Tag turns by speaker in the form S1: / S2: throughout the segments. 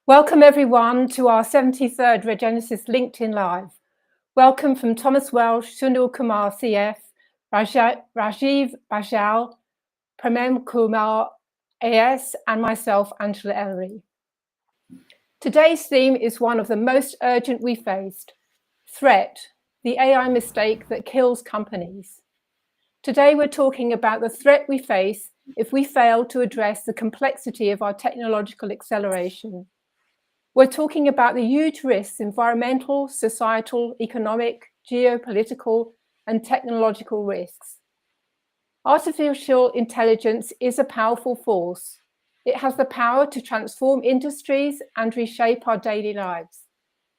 S1: Welcome everyone to our 73rd Regenesis LinkedIn Live. Welcome from Thomas Welsh, Sunil Kumar CF, Rajiv Bajaj, Prem Kumar AS, and myself, Angela Ellery. Today's theme is one of the most urgent we faced: threat, the AI mistake that kills companies. Today we're talking about the threat we face if we fail to address the complexity of our technological acceleration. We're talking about the huge risks, environmental, societal, economic, geopolitical, and technological risks. Artificial intelligence is a powerful force. It has the power to transform industries and reshape our daily lives.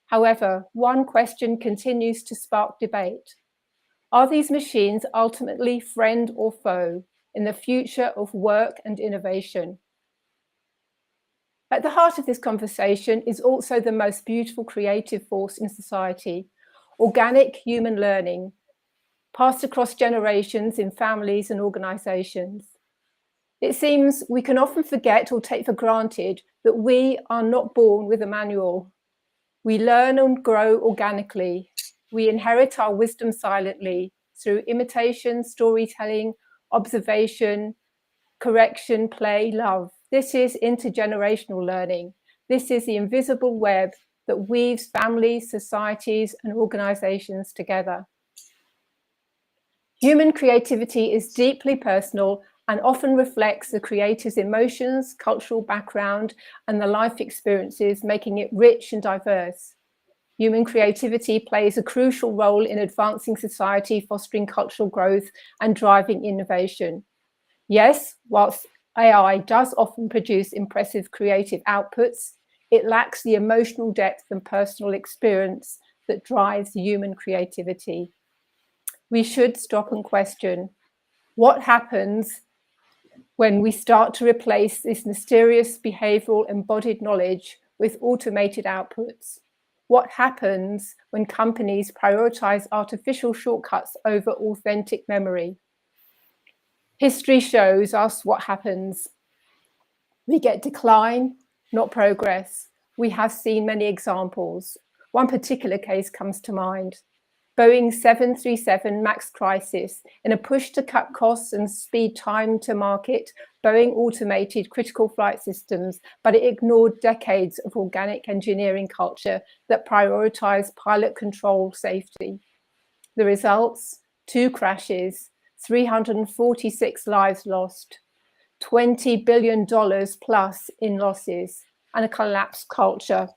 S1: However, one question continues to spark debate. Are these machines ultimately friend or foe in the future of work and innovation? At the heart of this conversation is also the most beautiful creative force in society: organic human learning, passed across generations in families and organizations. It seems we can often forget or take for granted that we are not born with a manual. We learn and grow organically. We inherit our wisdom silently through imitation, storytelling, observation, correction, play, love. This is intergenerational learning. This is the invisible web that weaves families, societies, and organizations together. Human creativity is deeply personal and often reflects the creator's emotions, cultural background, and the life experiences, making it rich and diverse. Human creativity plays a crucial role in advancing society, fostering cultural growth, and driving innovation. Yes, whilst AI does often produce impressive creative outputs, it lacks the emotional depth and personal experience that drives human creativity. We should stop and question what happens when we start to replace this mysterious behavioral embodied knowledge with automated outputs. What happens when companies prioritize artificial shortcuts over authentic memory? History shows us what happens. We get decline, not progress. We have seen many examples. One particular case comes to mind: Boeing 737 MAX crisis. In a push to cut costs and speed time to market, Boeing automated critical flight systems, but it ignored decades of organic engineering culture that prioritized pilot control safety. The results: 2 crashes, 346 lives lost, $20 billion plus in losses, and a collapsed culture.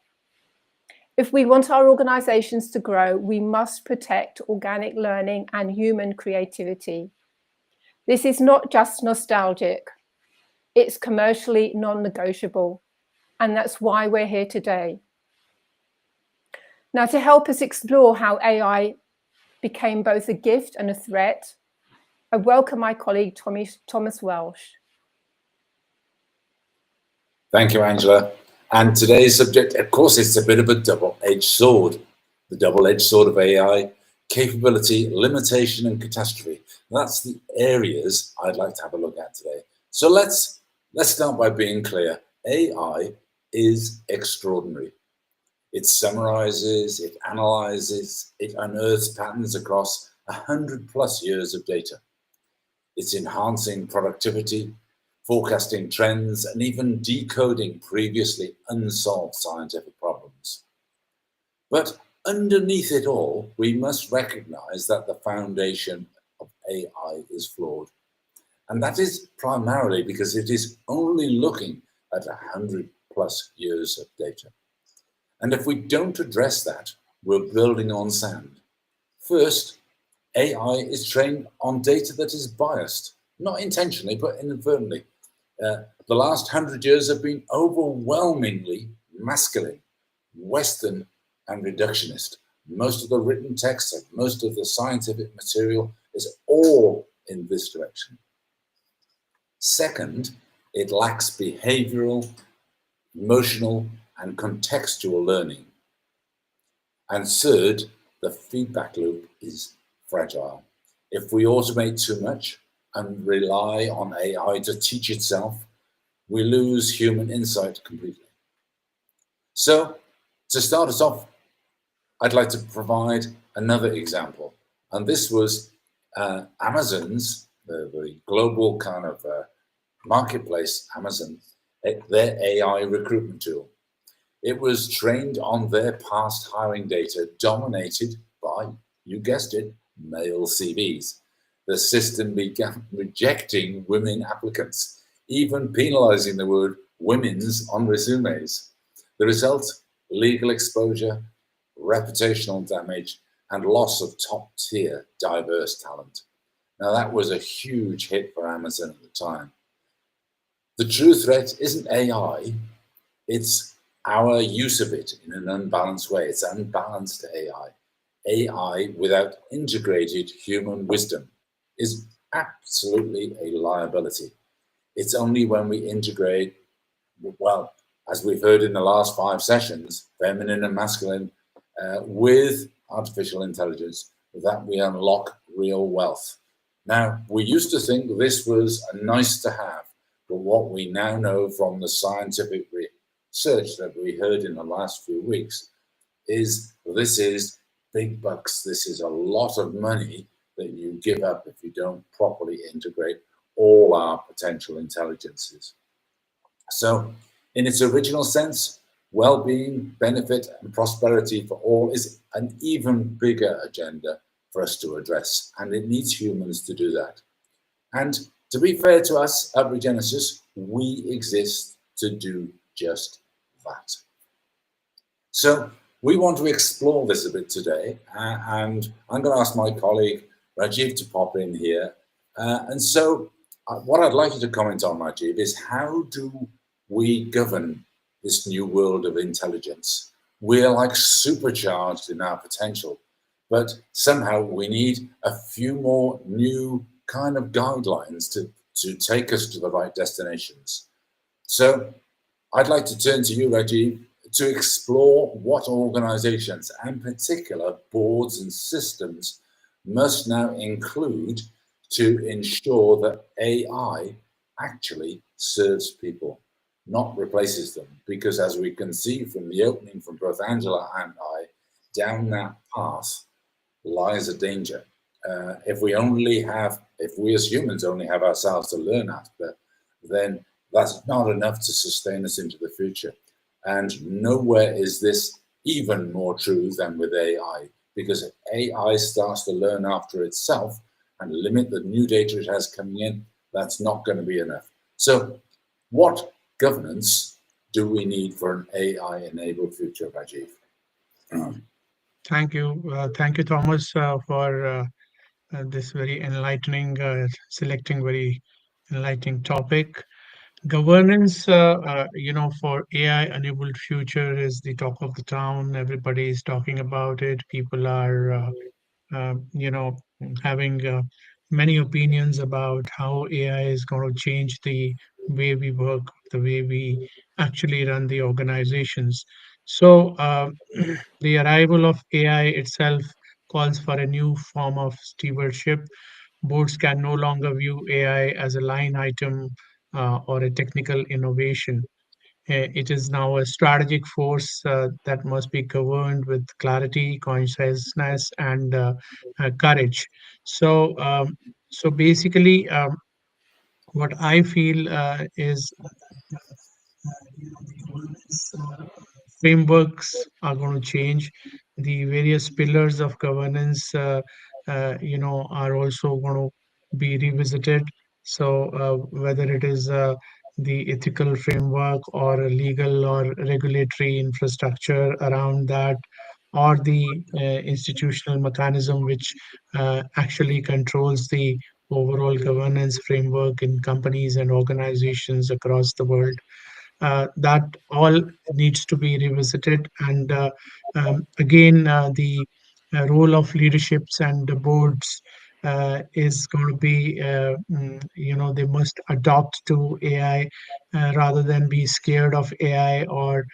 S1: If we want our organizations to grow, we must protect organic learning and human creativity. This is not just nostalgic, it's commercially non-negotiable, and that's why we're here today. Now, to help us explore how AI became both a gift and a threat, I welcome my colleague Thomas Welsh.
S2: Thank you, Angela. And today's subject, of course, it's a bit of a double-edged sword. The double-edged sword of AI: capability, limitation, and catastrophe. That's the areas I'd like to have a look at today. So let's start by being clear. AI is extraordinary. It summarizes, it analyzes, it unearths patterns across 100+ years of data. It's enhancing productivity, forecasting trends, and even decoding previously unsolved scientific problems. But underneath it all, we must recognize that the foundation of AI is flawed. And that is primarily because it is only looking at 100+ years of data. And if we don't address that, we're building on sand. First, AI is trained on data that is biased, not intentionally, but inadvertently. The last 100 years have been overwhelmingly masculine, Western, and reductionist. Most of the written text and most of the scientific material is all in this direction. Second, it lacks behavioral, emotional, and contextual learning. And third, the feedback loop is fragile. If we automate too much and rely on AI to teach itself, we lose human insight completely. So, to start us off, I'd like to provide another example. And this was Amazon's, the global kind of marketplace, Amazon, their AI recruitment tool. It was trained on their past hiring data dominated by, you guessed it, male CVs. The system began rejecting women applicants, even penalizing the word women's on resumes. The result, legal exposure, reputational damage, and loss of top tier diverse talent. Now, that was a huge hit for Amazon at the time. The true threat isn't AI, it's our use of it in an unbalanced way. It's unbalanced AI. AI without integrated human wisdom is absolutely a liability. It's only when we integrate, well, as we've heard in the last 5 sessions, feminine and masculine with artificial intelligence, that we unlock real wealth. Now, we used to think this was a nice to have, but what we now know from the scientific research that we heard in the last few weeks is this is big bucks. This is a lot of money that you give up if you don't properly integrate all our potential intelligences. So, in its original sense, well-being, benefit, and prosperity for all is an even bigger agenda for us to address, and it needs humans to do that. And to be fair to us at Regenesis, we exist to do just that. So we want to explore this a bit today, and I'm going to ask my colleague Rajiv to pop in here. What I'd like you to comment on, Rajiv, is how do we govern this new world of intelligence? We're like supercharged in our potential, but somehow we need a few more new kind of guidelines to take us to the right destinations. So I'd like to turn to you, Rajiv, to explore what organizations, and particular boards and systems, must now include to ensure that AI actually serves people, not replaces them. Because as we can see from the opening from both Angela and I, down that path lies a danger. If we as humans only have ourselves to learn after, then that's not enough to sustain us into the future. And nowhere is this even more true than with AI, because if AI starts to learn after itself and limit the new data it has coming in, that's not going to be enough. So what governance do we need for an AI-enabled future, Rajiv?
S3: Thank you. Thank you, Thomas, for this very enlightening, selecting very enlightening topic. Governance, for AI-enabled future is the talk of the town. Everybody is talking about it. People are, uh, you know, having many opinions about how AI is going to change the way we work, the way we actually run the organizations. So, the arrival of AI itself calls for a new form of stewardship. Boards can no longer view AI as a line item or a technical innovation. It is now a strategic force that must be governed with clarity, consciousness, and courage. So, so basically, what I feel is the governance frameworks are going to change. The various pillars of governance, are also going to be revisited. So whether it is the ethical framework or a legal or regulatory infrastructure around that, or the institutional mechanism which actually controls the overall governance framework in companies and organizations across the world, that all needs to be revisited. And again, the role of leaderships and the boards is going to be, they must adopt to AI rather than be scared of AI or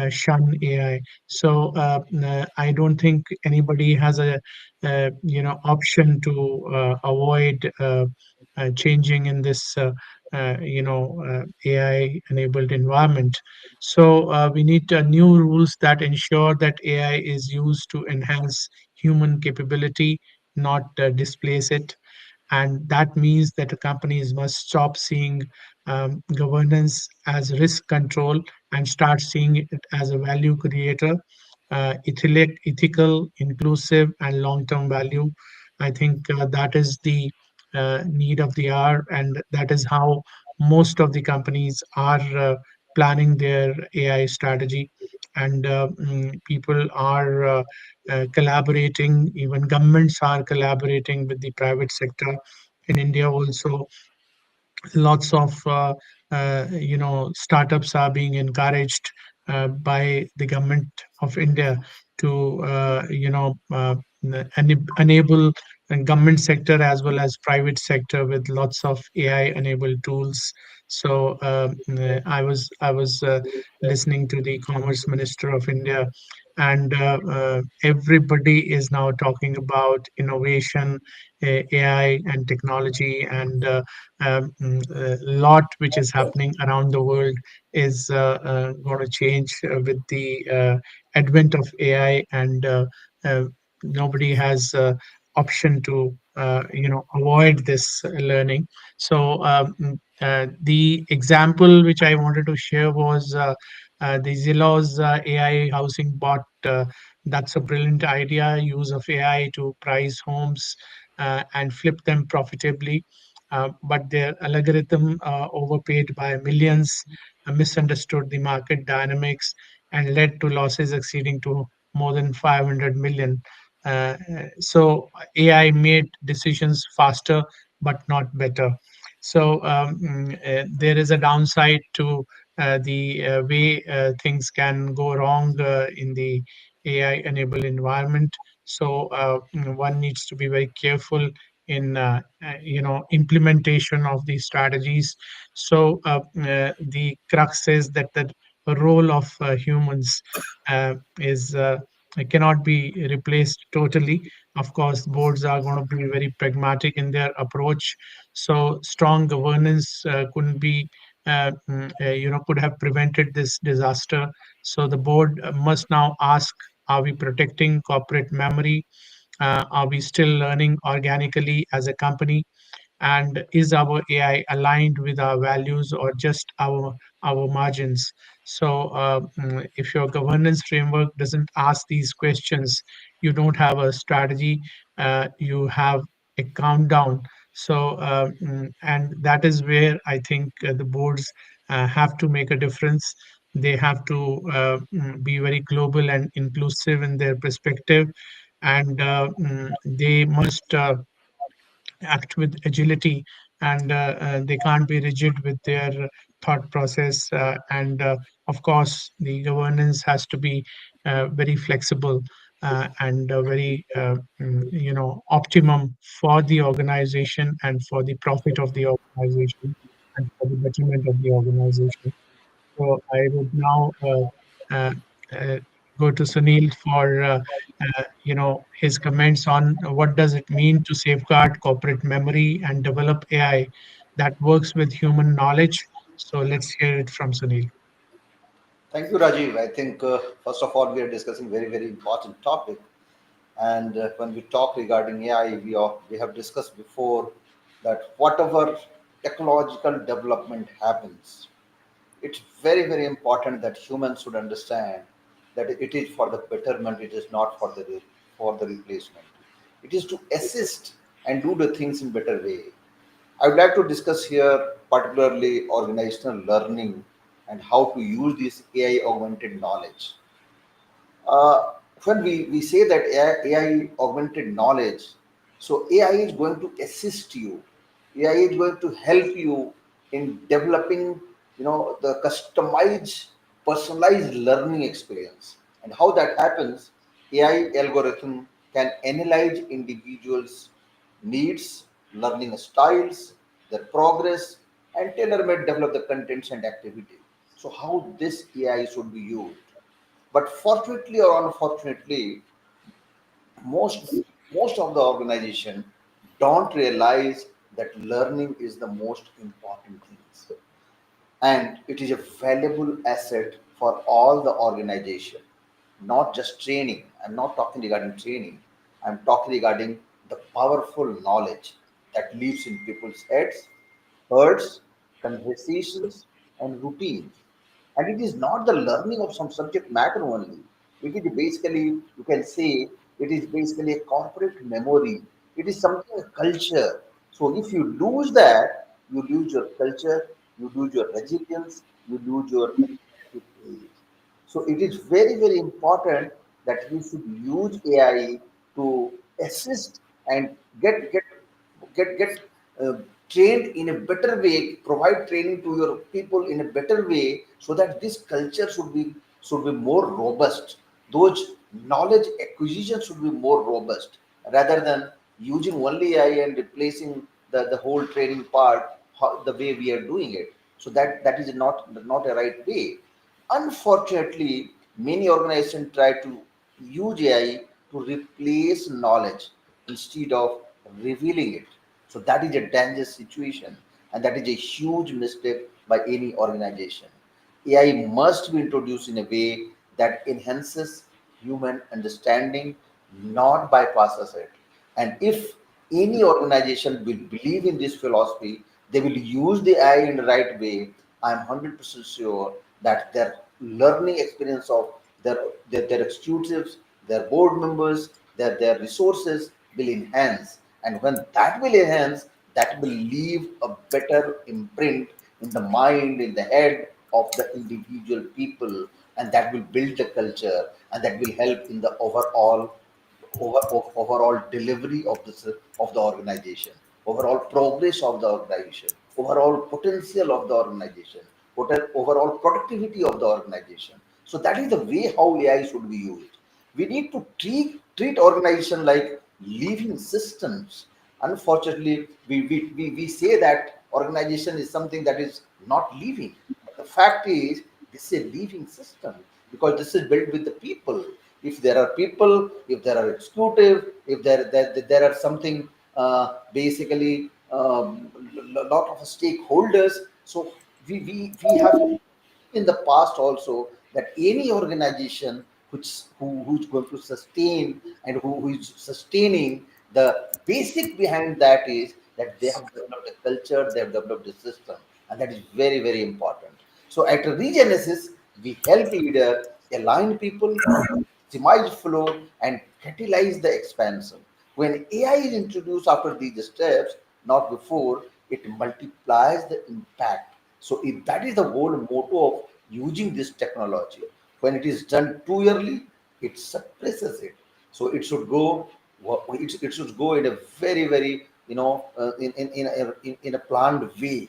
S3: shun AI. So I don't think anybody has a option to avoid changing in this AI enabled environment. So we need new rules that ensure that AI is used to enhance human capability, not displace it. And that means that companies must stop seeing governance as risk control and start seeing it as a value creator, ethical, inclusive, and long-term value. I think that is the need of the hour, and that is how most of the companies are planning their AI strategy. And people are collaborating, even governments are collaborating with the private sector. In India, also, lots of startups are being encouraged by the government of India to enable government sector as well as private sector with lots of AI enabled tools. So I was listening to the Commerce Minister of India, and everybody is now talking about innovation, AI, and technology, and a lot which is happening around the world is going to change with the advent of AI, and nobody has option to avoid this learning. So the example which I wanted to share was the Zillow's AI housing bot. That's a brilliant idea. Use of AI to price homes and flip them profitably, but their algorithm overpaid by millions, misunderstood the market dynamics, and led to losses exceeding to more than 500 million. So AI made decisions faster, but not better. So there is a downside to the way things can go wrong in the AI-enabled environment. So one needs to be very careful in implementation of these strategies. So the crux is that the role of humans is cannot be replaced totally. Of course, boards are going to be very pragmatic in their approach. So strong governance couldn't be could have prevented this disaster. So the board must now ask: Are we protecting corporate memory? Are we still learning organically as a company? And is our AI aligned with our values or just our margins? So, if your governance framework doesn't ask these questions, you don't have a strategy. You have a countdown. So, and that is where I think the boards have to make a difference. They have to be very global and inclusive in their perspective, and they must act with agility, and they can't be rigid with their thought process. And of course, the governance has to be very flexible and very optimum for the organization and for the profit of the organization and for the betterment of the organization. So I would now uh, uh, go to Sunil for his comments on what does it mean to safeguard corporate memory and develop AI that works with human knowledge. So let's hear it from Sunil.
S4: Thank you, Rajiv. I think first of all, we are discussing very, very important topic. And when we talk regarding AI, we have discussed before that whatever technological development happens, it's very, very important that humans should understand that it is for the betterment. It is not for the replacement. It is to assist and do the things in better way. I would like to discuss here particularly organizational learning and how to use this AI augmented knowledge. uh, when we say that AI augmented knowledge, so AI is going to assist you. AI is going to help you in developing, the customized, personalized learning experience. And how that happens, AI algorithm can analyze individuals' needs, learning styles, their progress, and tailor-made develop the contents and activity. So how this AI should be used? But fortunately or unfortunately, most most of the organization don't realize that learning is the most important thing, and it is a valuable asset for all the organization, not just training. I'm not talking regarding training, I'm talking regarding the powerful knowledge that lives in people's heads, words, conversations, and routines. And it is not the learning of some subject matter only. It is basically, you can say, it is basically a corporate memory. It is something, a culture. So if you lose that, you lose your culture, you lose your resilience, you lose your adaptive age. So it is very, very important that we should use AI to assist and get trained in a better way, provide training to your people in a better way, so that this culture should be more robust. Those knowledge acquisition should be more robust, rather than using only AI and replacing the whole training part, the way we are doing it. So that is not a right way. Unfortunately, many organizations try to use AI to replace knowledge instead of revealing it. So that is a dangerous situation, and that is a huge mistake by any organization. AI must be introduced in a way that enhances human understanding, not bypasses it. And if any organization will believe in this philosophy, they will use the AI in the right way. I'm 100% sure that their learning experience of their executives, their board members, their resources will enhance. And when that will enhance, that will leave a better imprint in the mind, in the head of the individual people, and that will build the culture, and that will help in the overall delivery of the organization, overall progress of the organization, overall potential of the organization, overall productivity of the organization. So that is the way how AI should be used. We need to treat organization like living systems. Unfortunately, we say that organization is something that is not living. But the fact is, this is a living system, because this is built with the people. If there are people, if there are executive, if there are something, basically, lot of stakeholders. So we have in the past also that any organization who's going to sustain, and who is sustaining, the basic behind that is that they have developed a culture, they have developed a system, and that is very, very important. So at Regenesis, we help leader align people, optimize flow, and catalyze the expansion. When AI is introduced after these steps, not before, it multiplies the impact. So if that is the whole motto of using this technology. When it is done too early, it suppresses it. So it should go in a very, very, in a planned way.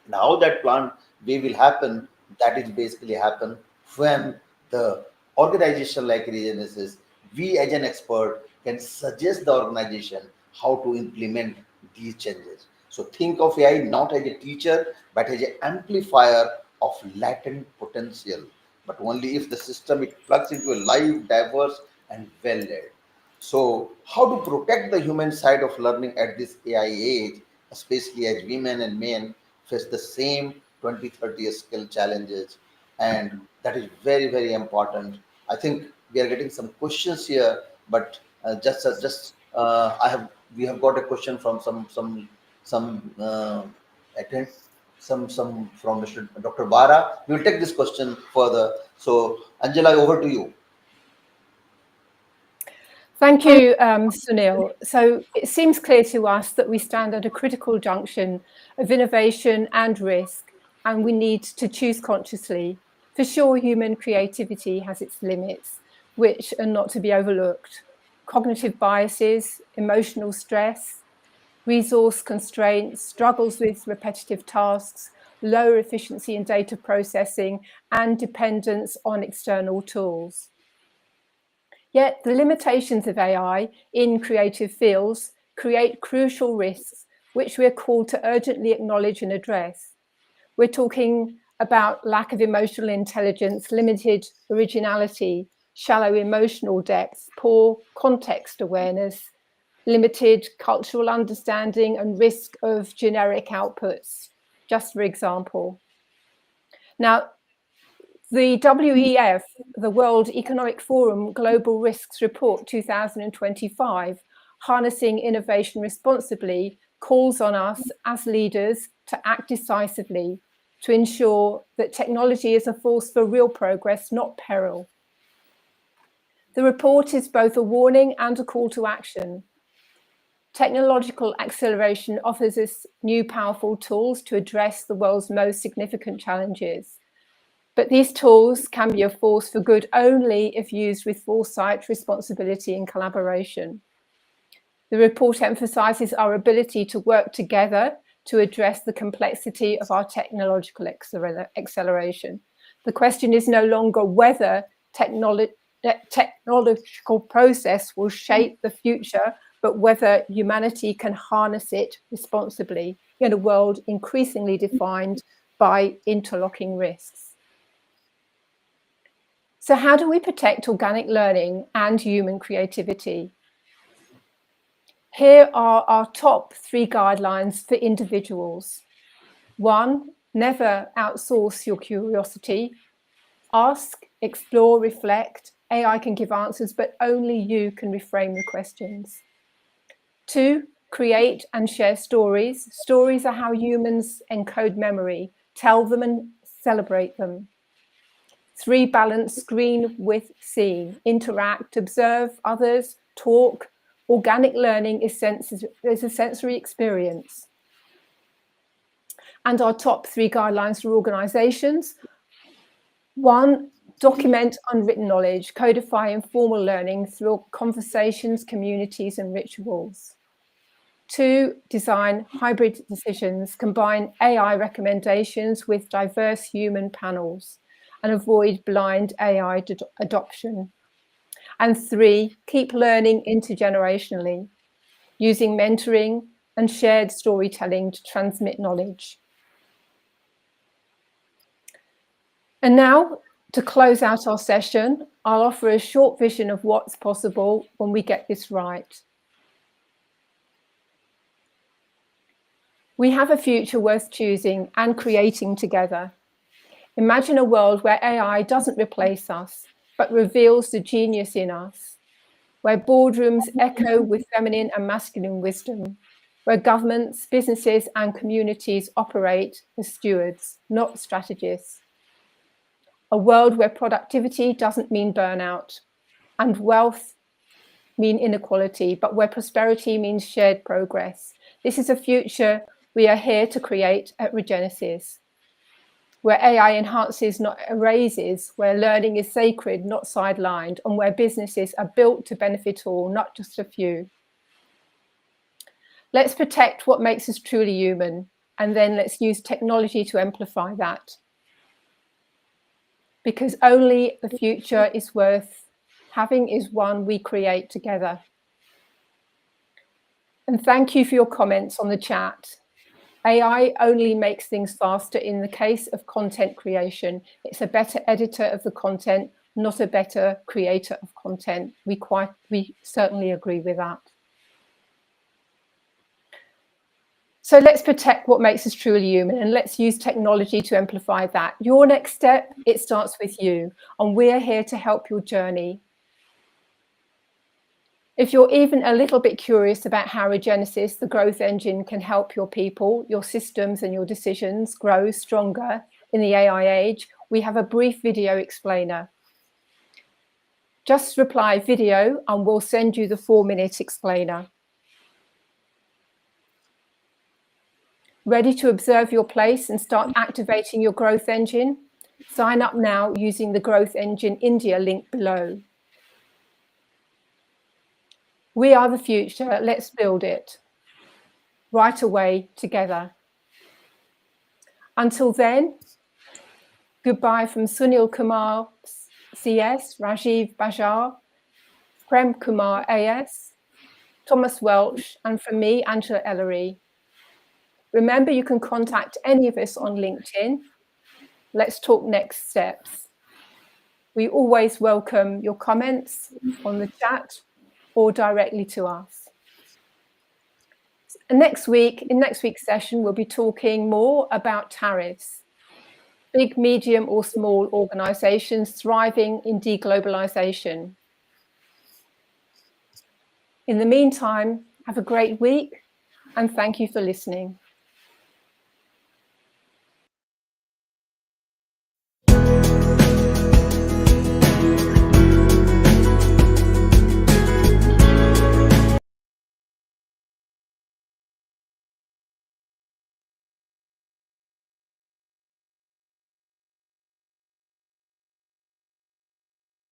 S4: Now that plant way will happen, that is basically happen when the organization like Regenesis, we as an expert can suggest the organization how to implement these changes. So think of AI not as a teacher, but as an amplifier of latent potential, but only if the system it plugs into a live, diverse, and well led. So, how to protect the human side of learning at this AI age, especially as women and men face the same 2030 skill challenges? And that is very, very important. I think we are getting some questions here, but I have we have got a question from some attend some from Mr. Dr. Bara. We will take this question further. So, Angela, over to you.
S1: Thank you, Sunil. So it seems clear to us that we stand at a critical junction of innovation and risk, and we need to choose consciously. For sure, human creativity has its limits, which are not to be overlooked. Cognitive biases, emotional stress, resource constraints, struggles with repetitive tasks, lower efficiency in data processing, and dependence on external tools. Yet the limitations of AI in creative fields create crucial risks, which we're called to urgently acknowledge and address. We're talking about lack of emotional intelligence, limited originality, shallow emotional depth, poor context awareness, limited cultural understanding, and risk of generic outputs, just for example. Now, the WEF, the World Economic Forum Global Risks Report 2025, Harnessing Innovation Responsibly, calls on us as leaders to act decisively to ensure that technology is a force for real progress, not peril. The report is both a warning and a call to action. Technological acceleration offers us new powerful tools to address the world's most significant challenges. But these tools can be a force for good only if used with foresight, responsibility, and collaboration. The report emphasizes our ability to work together to address the complexity of our technological acceleration. The question is no longer whether technological process will shape the future, but whether humanity can harness it responsibly in a world increasingly defined by interlocking risks. So how do we protect organic learning and human creativity? Here are our top 3 guidelines for individuals. 1, never outsource your curiosity. Ask, explore, reflect. AI can give answers, but only you can reframe the questions. 2, create and share stories. Stories are how humans encode memory. Tell them and celebrate them. 3, balance screen with seeing. Interact, observe others, talk. Organic learning is a sensory experience. And our top 3 guidelines for organizations. 1, document unwritten knowledge, codify informal learning through conversations, communities, and rituals. 2, design hybrid decisions, combine AI recommendations with diverse human panels, and avoid blind AI adoption. And 3, keep learning intergenerationally, using mentoring and shared storytelling to transmit knowledge. And now, to close out our session, I'll offer a short vision of what's possible when we get this right. We have a future worth choosing and creating together. Imagine a world where AI doesn't replace us, but reveals the genius in us, where boardrooms echo with feminine and masculine wisdom, where governments, businesses, and communities operate as stewards, not strategists. A world where productivity doesn't mean burnout, and wealth mean inequality, but where prosperity means shared progress. This is a future we are here to create at Regenesis, where AI enhances, not erases, where learning is sacred, not sidelined, and where businesses are built to benefit all, not just a few. Let's protect what makes us truly human, and then let's use technology to amplify that. Because only the future is worth having is one we create together. And thank you for your comments on the chat. AI only makes things faster in the case of content creation. It's a better editor of the content, not a better creator of content. We certainly agree with that. So let's protect what makes us truly human, and let's use technology to amplify that. Your next step, it starts with you, and we're here to help your journey. If you're even a little bit curious about how Regenesis, the growth engine, can help your people, your systems, and your decisions grow stronger in the AI age, we have a brief video explainer. Just reply video and we'll send you the 4-minute explainer. Ready to observe your place and start activating your growth engine? Sign up now using the Growth Engine India link below. We are the future, let's build it. Right away, together. Until then, goodbye from Sunil Kumar, CS, Rajiv, Bajaj, Prem Kumar, AS, Thomas Welsh, and from me, Angela Ellery. Remember, you can contact any of us on LinkedIn. Let's talk next steps. We always welcome your comments on the chat or directly to us. And in next week's session, we'll be talking more about tariffs. Big, medium or small organizations thriving in deglobalization. In the meantime, have a great week and thank you for listening.